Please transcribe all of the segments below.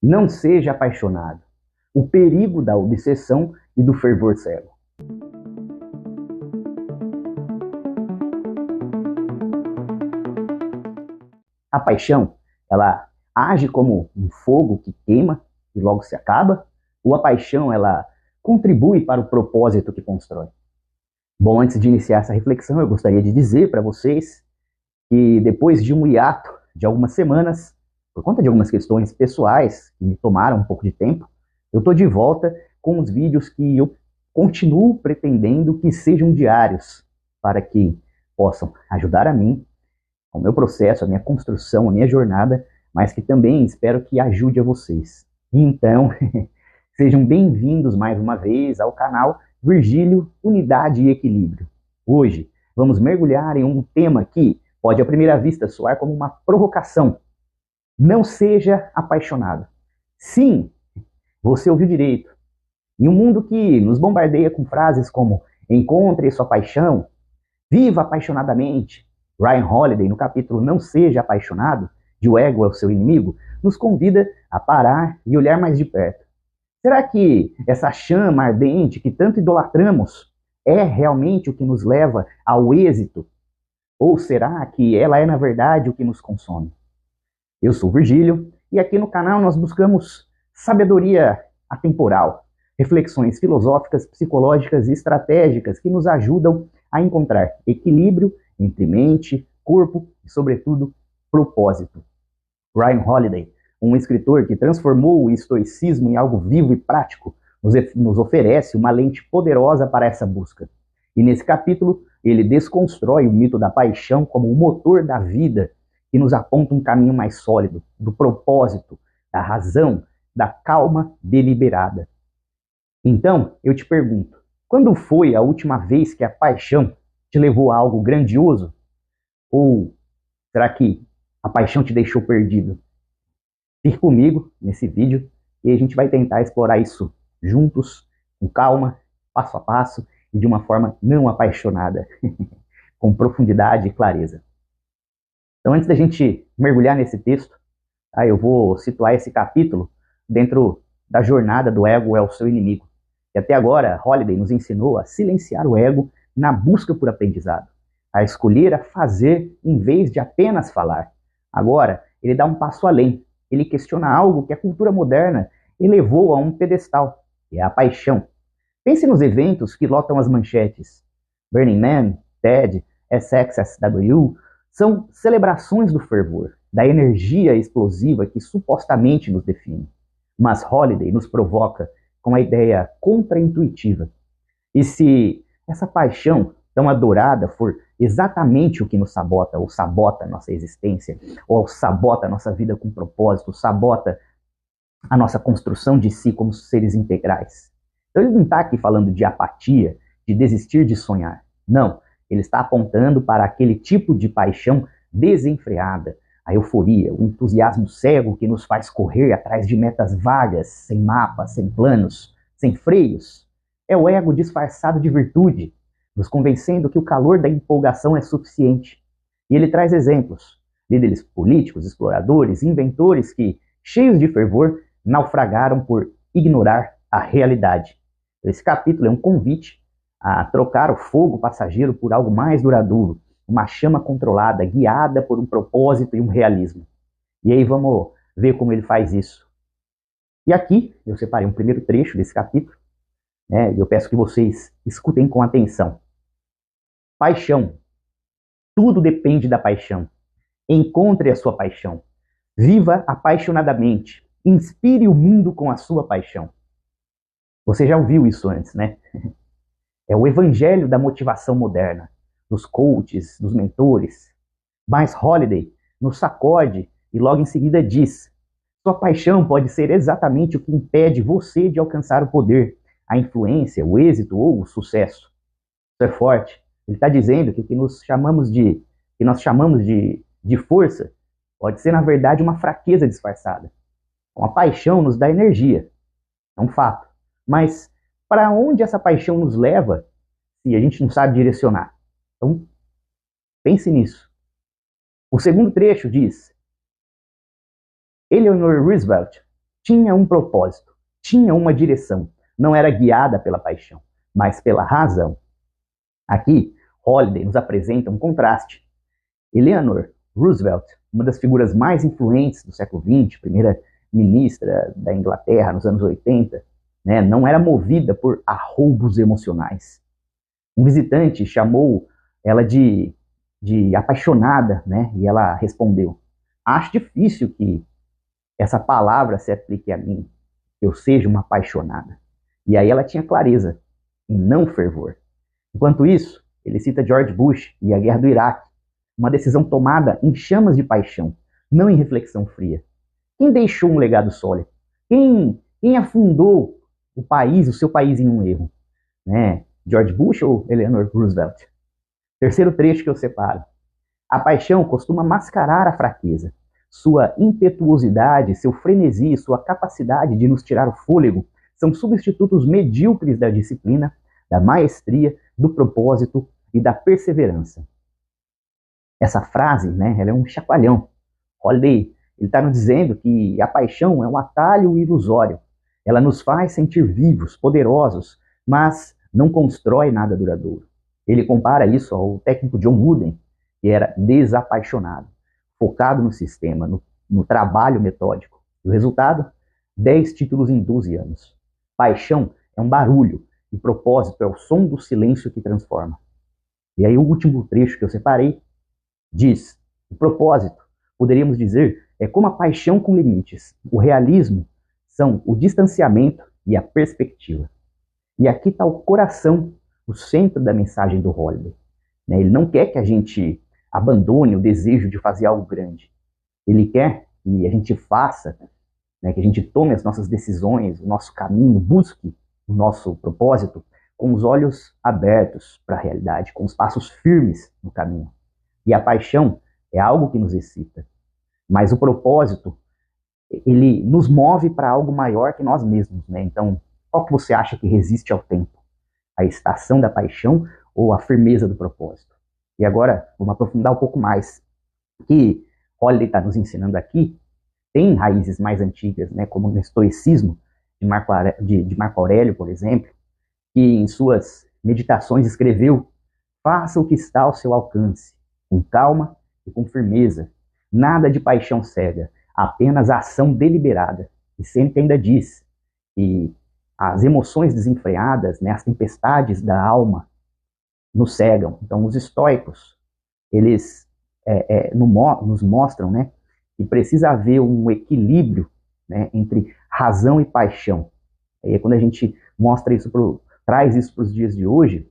Não seja apaixonado. O perigo da obsessão e do fervor cego. A paixão, ela age como um fogo que queima e logo se acaba, ou a paixão, ela contribui para o propósito que constrói? Bom, antes de iniciar essa reflexão, eu gostaria de dizer para vocês que depois de um hiato de algumas semanas, por conta de algumas questões pessoais que me tomaram um pouco de tempo, eu estou de volta com os vídeos que eu continuo pretendendo que sejam diários, para que possam ajudar a mim, ao meu processo, a minha construção, a minha jornada, mas que também espero que ajude a vocês. Então, sejam bem-vindos mais uma vez ao canal Virgílio, Unidade e Equilíbrio. Hoje, vamos mergulhar em um tema que pode à primeira vista soar como uma provocação. Não seja apaixonado. Sim, você ouviu direito. Em um mundo que nos bombardeia com frases como encontre sua paixão, viva apaixonadamente, Ryan Holiday, no capítulo Não Seja Apaixonado, de O Ego é o Seu Inimigo, nos convida a parar e olhar mais de perto. Será que essa chama ardente que tanto idolatramos é realmente o que nos leva ao êxito? Ou será que ela é, na verdade, o que nos consome? Eu sou Virgílio e aqui no canal nós buscamos sabedoria atemporal, reflexões filosóficas, psicológicas e estratégicas que nos ajudam a encontrar equilíbrio entre mente, corpo e, sobretudo, propósito. Ryan Holiday, um escritor que transformou o estoicismo em algo vivo e prático, nos oferece uma lente poderosa para essa busca. E nesse capítulo, ele desconstrói o mito da paixão como o motor da vida, que nos aponta um caminho mais sólido, do propósito, da razão, da calma deliberada. Então, eu te pergunto, quando foi a última vez que a paixão te levou a algo grandioso? Ou será que a paixão te deixou perdido? Fique comigo nesse vídeo e a gente vai tentar explorar isso juntos, com calma, passo a passo e de uma forma não apaixonada, com profundidade e clareza. Então, antes da gente mergulhar nesse texto, eu vou situar esse capítulo dentro da jornada do ego é o seu inimigo. E até agora, Holiday nos ensinou a silenciar o ego na busca por aprendizado, a escolher a fazer em vez de apenas falar. Agora, ele dá um passo além. Ele questiona algo que a cultura moderna elevou a um pedestal, que é a paixão. Pense nos eventos que lotam as manchetes. Burning Man, TED, SXSW, são celebrações do fervor, da energia explosiva que supostamente nos define. Mas Holiday nos provoca com a ideia contraintuitiva. E se essa paixão tão adorada for exatamente o que nos sabota, ou sabota a nossa existência, ou sabota a nossa vida com propósito, sabota a nossa construção de si como seres integrais. Então ele não está aqui falando de apatia, de desistir de sonhar. Não, ele está apontando para aquele tipo de paixão desenfreada, a euforia, o entusiasmo cego que nos faz correr atrás de metas vagas, sem mapa, sem planos, sem freios. É o ego disfarçado de virtude, nos convencendo que o calor da empolgação é suficiente. E ele traz exemplos, líderes políticos, exploradores, inventores que, cheios de fervor, naufragaram por ignorar a realidade. Esse capítulo é um convite a trocar o fogo passageiro por algo mais duradouro, uma chama controlada, guiada por um propósito e um realismo. E aí vamos ver como ele faz isso. E aqui eu separei um primeiro trecho desse capítulo, e eu peço que vocês escutem com atenção. Paixão. Tudo depende da paixão. Encontre a sua paixão. Viva apaixonadamente. Inspire o mundo com a sua paixão. Você já ouviu isso antes, né? É o evangelho da motivação moderna, dos coaches, dos mentores. Mas Holiday nos sacode e logo em seguida diz: sua paixão pode ser exatamente o que impede você de alcançar o poder, a influência, o êxito ou o sucesso. Isso é forte. Ele está dizendo que o que nós chamamos de força pode ser, na verdade, uma fraqueza disfarçada. A paixão nos dá energia, é um fato. Mas para onde essa paixão nos leva se a gente não sabe direcionar? Então, pense nisso. O segundo trecho diz: Eleanor Roosevelt, tinha um propósito, tinha uma direção. Não era guiada pela paixão, mas pela razão. Aqui, Holiday nos apresenta um contraste. Eleanor Roosevelt, uma das figuras mais influentes do século XX, primeira ministra da Inglaterra nos anos 80, né, não era movida por arroubos emocionais. Um visitante chamou ela de apaixonada, né, e ela respondeu: acho difícil que essa palavra se aplique a mim, que eu seja uma apaixonada. E aí ela tinha clareza, e não fervor. Enquanto isso, ele cita George Bush e a guerra do Iraque, uma decisão tomada em chamas de paixão, não em reflexão fria. Quem deixou um legado sólido? Quem afundou o seu país em um erro? Né? George Bush ou Eleanor Roosevelt? Terceiro trecho que eu separo. A paixão costuma mascarar a fraqueza. Sua impetuosidade, seu frenesi, sua capacidade de nos tirar o fôlego são substitutos medíocres da disciplina, da maestria, do propósito e da perseverança. Essa frase, né, ela é um chacoalhão. Holiday, ele está nos dizendo que a paixão é um atalho ilusório. Ela nos faz sentir vivos, poderosos, mas não constrói nada duradouro. Ele compara isso ao técnico John Wooden, que era desapaixonado, focado no sistema, no trabalho metódico. E o resultado? 10 títulos em 12 anos. Paixão é um barulho, e propósito é o som do silêncio que transforma. E aí o último trecho que eu separei diz: o propósito, poderíamos dizer, é como a paixão com limites. O realismo são o distanciamento e a perspectiva. E aqui está o coração, o centro da mensagem do Holiday. Ele não quer que a gente abandone o desejo de fazer algo grande. Ele quer que a gente faça, que a gente tome as nossas decisões, o nosso caminho, busque o nosso propósito com os olhos abertos para a realidade, com os passos firmes no caminho. E a paixão é algo que nos excita. Mas o propósito, ele nos move para algo maior que nós mesmos, né? Então, qual que você acha que resiste ao tempo? A estação da paixão ou a firmeza do propósito? E agora, vamos aprofundar um pouco mais. O que Holiday está nos ensinando aqui tem raízes mais antigas, né? Como no estoicismo de Marco Aurélio, por exemplo, que em suas meditações escreveu: faça o que está ao seu alcance, com calma e com firmeza. Nada de paixão cega, apenas ação deliberada. E sempre ainda diz que as emoções desenfreadas, né, as tempestades da alma, nos cegam. Então, os estoicos, eles nos mostram, né, que precisa haver um equilíbrio, né, entre razão e paixão. E quando a gente mostra isso, traz isso para os dias de hoje,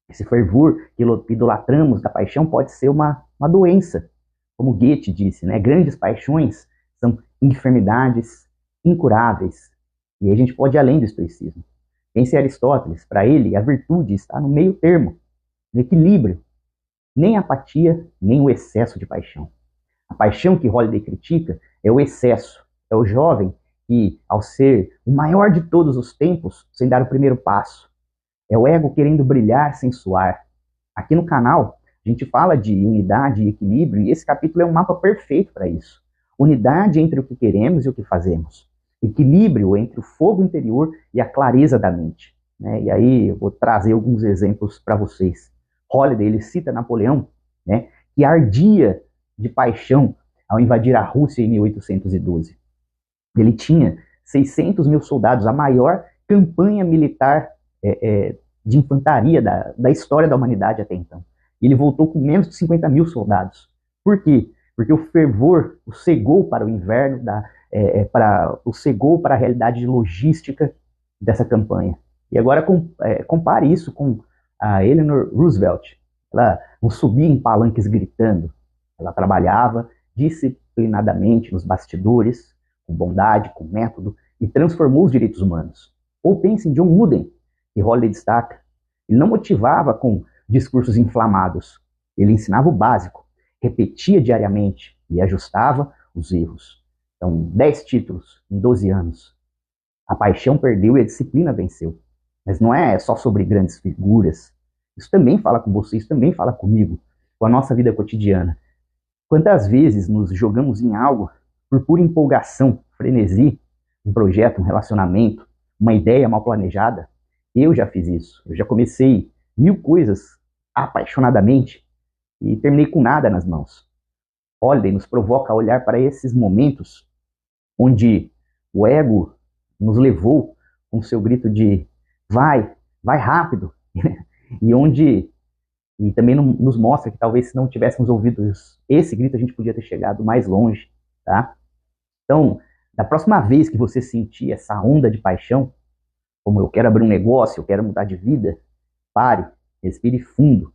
esse fervor que idolatramos da paixão pode ser uma doença. Como Goethe disse, né, grandes paixões são enfermidades incuráveis. E aí a gente pode ir além do estoicismo. Pense em Aristóteles, para ele a virtude está no meio termo, no equilíbrio. Nem a apatia, nem o excesso de paixão. A paixão que Holiday critica é o excesso, é o jovem que, ao ser o maior de todos os tempos, sem dar o primeiro passo. É o ego querendo brilhar sem suar. Aqui no canal, a gente fala de unidade e equilíbrio, e esse capítulo é um mapa perfeito para isso. Unidade entre o que queremos e o que fazemos. Equilíbrio entre o fogo interior e a clareza da mente. Né? E aí eu vou trazer alguns exemplos para vocês. Holiday, ele cita Napoleão, né, que ardia de paixão ao invadir a Rússia em 1812. Ele tinha 600 mil soldados, a maior campanha militar de infantaria da história da humanidade até então. Ele voltou com menos de 50 mil soldados. Por quê? Porque o fervor o cegou para o inverno, o cegou para a realidade logística dessa campanha. E agora compare isso com a Eleanor Roosevelt. Ela não subia em palanques gritando. Ela trabalhava disciplinadamente nos bastidores, com bondade, com método, e transformou os direitos humanos. Ou pense em John Wooden, que Holiday destaca. Ele não motivava com discursos inflamados. Ele ensinava o básico, repetia diariamente e ajustava os erros. Então, 10 títulos em 12 anos. A paixão perdeu e a disciplina venceu. Mas não é só sobre grandes figuras. Isso também fala com você, isso também fala comigo, com a nossa vida cotidiana. Quantas vezes nos jogamos em algo por pura empolgação, frenesi, um projeto, um relacionamento, uma ideia mal planejada. Eu já fiz isso. Eu já comecei 1000 coisas apaixonadamente e terminei com nada nas mãos. Holiday nos provoca a olhar para esses momentos onde o ego nos levou com seu grito de vai, vai rápido, e onde e também nos mostra que talvez se não tivéssemos ouvido esse grito a gente podia ter chegado mais longe, tá? Então, da próxima vez que você sentir essa onda de paixão, como eu quero abrir um negócio, eu quero mudar de vida, pare, respire fundo,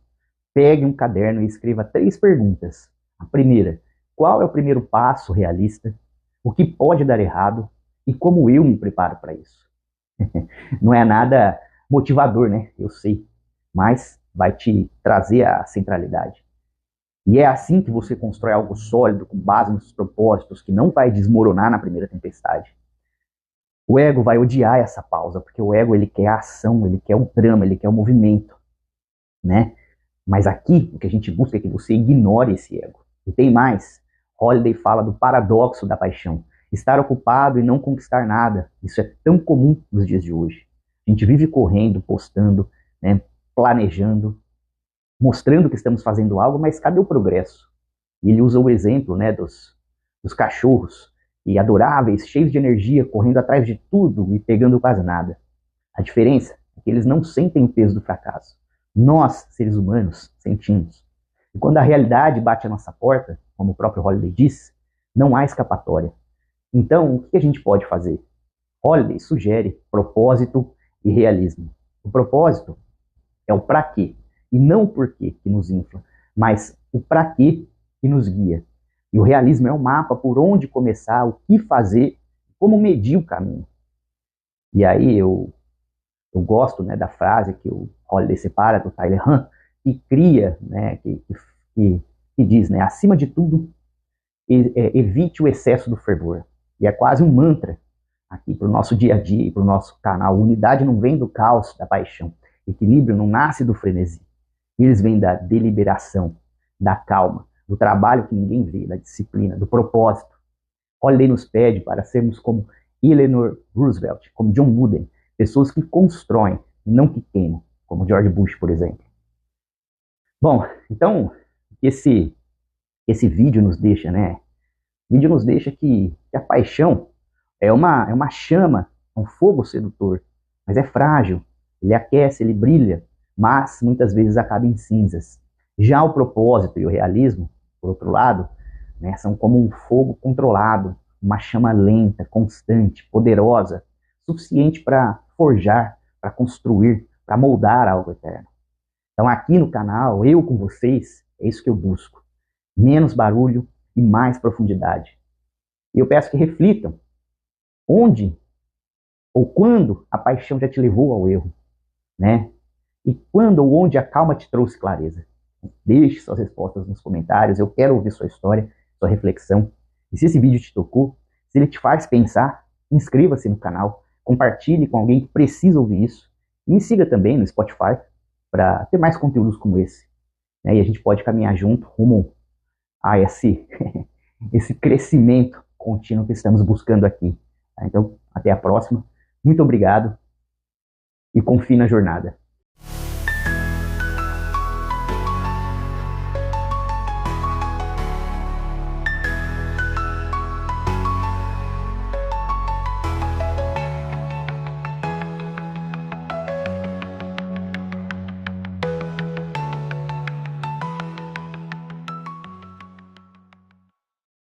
pegue um caderno e escreva 3 perguntas. A primeira, qual é o primeiro passo realista? O que pode dar errado? E como eu me preparo para isso? Não é nada motivador, né? Eu sei. Mas vai te trazer a centralidade. E é assim que você constrói algo sólido, com base nos propósitos, que não vai desmoronar na primeira tempestade. O ego vai odiar essa pausa, porque o ego ele quer a ação, ele quer o drama, ele quer o movimento, né? Mas aqui, o que a gente busca é que você ignore esse ego. E tem mais. Holiday fala do paradoxo da paixão. Estar ocupado e não conquistar nada. Isso é tão comum nos dias de hoje. A gente vive correndo, postando, né, planejando, mostrando que estamos fazendo algo, mas cadê o progresso? E ele usa o exemplo, né, dos cachorros, e adoráveis, cheios de energia, correndo atrás de tudo e pegando quase nada. A diferença é que eles não sentem o peso do fracasso. Nós, seres humanos, sentimos. E quando a realidade bate à nossa porta, como o próprio Holiday diz, não há escapatória. Então, o que a gente pode fazer? Holiday sugere propósito e realismo. O propósito é o para quê, e não o porquê que nos infla, mas o para quê que nos guia. E o realismo é o mapa por onde começar, o que fazer, como medir o caminho. E aí eu gosto, né, da frase que o Holiday separa do Tyler Hahn, que cria, né, que diz, né, acima de tudo, evite o excesso do fervor. E é quase um mantra aqui para o nosso dia a dia e para o nosso canal. Unidade não vem do caos, da paixão. Equilíbrio não nasce do frenesi. Eles vêm da deliberação, da calma, do trabalho que ninguém vê, da disciplina, do propósito. Holiday nos pede para sermos como Eleanor Roosevelt, como John Wooden, pessoas que constroem e não que queimam, como George Bush, por exemplo. Bom, então, esse vídeo nos deixa, né? O vídeo nos deixa que a paixão é uma chama, um fogo sedutor, mas é frágil, ele aquece, ele brilha, mas muitas vezes acaba em cinzas. Já o propósito e o realismo, por outro lado, né, são como um fogo controlado, uma chama lenta, constante, poderosa, suficiente para forjar, para construir, para moldar algo eterno. Então aqui no canal, eu com vocês, é isso que eu busco. Menos barulho e mais profundidade. E eu peço que reflitam. Onde ou quando a paixão já te levou ao erro, né? E quando ou onde a calma te trouxe clareza? Deixe suas respostas nos comentários, eu quero ouvir sua história, sua reflexão. E se esse vídeo te tocou, se ele te faz pensar, inscreva-se no canal, compartilhe com alguém que precisa ouvir isso. E me siga também no Spotify para ter mais conteúdos como esse, né? E a gente pode caminhar junto rumo a esse crescimento contínuo que estamos buscando aqui. Então, até a próxima. Muito obrigado e confie na jornada.